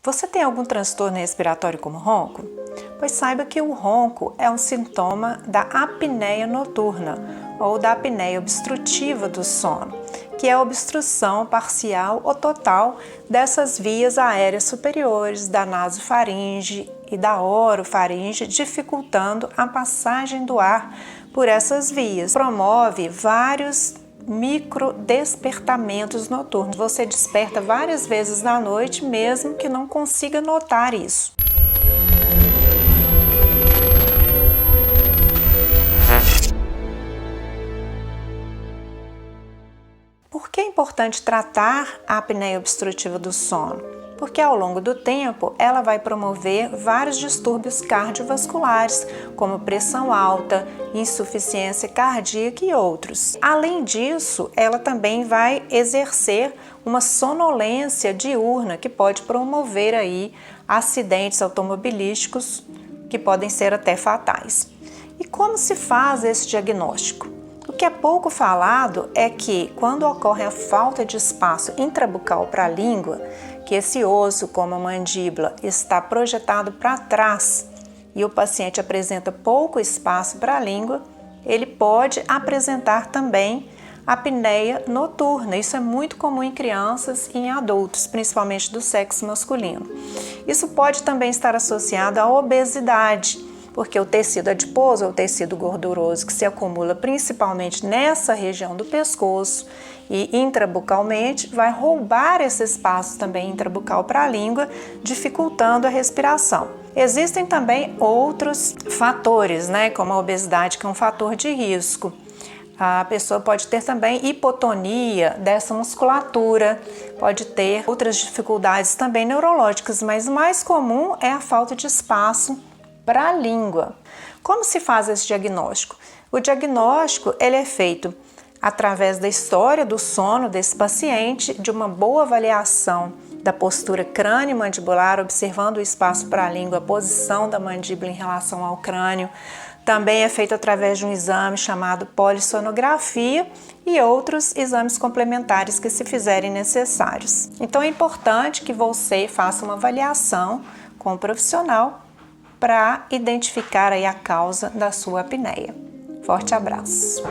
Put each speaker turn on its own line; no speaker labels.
Você tem algum transtorno respiratório como ronco? Pois saiba que o ronco é um sintoma da apneia noturna ou da apneia obstrutiva do sono, que é a obstrução parcial ou total dessas vias aéreas superiores, da nasofaringe e da orofaringe, dificultando a passagem do ar por essas vias. Promove vários micro despertamentos noturnos. Você desperta várias vezes na noite, mesmo que não consiga notar isso. Por que é importante tratar a apneia obstrutiva do sono? Porque ao longo do tempo ela vai promover vários distúrbios cardiovasculares, como pressão alta, insuficiência cardíaca e outros. Além disso, ela também vai exercer uma sonolência diurna que pode promover aí acidentes automobilísticos que podem ser até fatais. E como se faz esse diagnóstico? O que é pouco falado é que quando ocorre a falta de espaço intrabucal para a língua, que esse osso, como a mandíbula, está projetado para trás e o paciente apresenta pouco espaço para a língua, ele pode apresentar também apneia noturna. Isso é muito comum em crianças e em adultos, principalmente do sexo masculino. Isso pode também estar associado à obesidade, porque o tecido adiposo, ou tecido gorduroso, que se acumula principalmente nessa região do pescoço e intrabucalmente, vai roubar esse espaço também intrabucal para a língua, dificultando a respiração. Existem também outros fatores, como a obesidade, que é um fator de risco. A pessoa pode ter também hipotonia dessa musculatura, pode ter outras dificuldades também neurológicas, mas o mais comum é a falta de espaço para a língua. Como se faz esse diagnóstico? O diagnóstico ele é feito através da história do sono desse paciente, de uma boa avaliação da postura crânio-mandibular, observando o espaço para a língua, a posição da mandíbula em relação ao crânio. Também é feito através de um exame chamado polissonografia e outros exames complementares que se fizerem necessários. Então é importante que você faça uma avaliação com o profissional para identificar aí a causa da sua apneia. Forte abraço!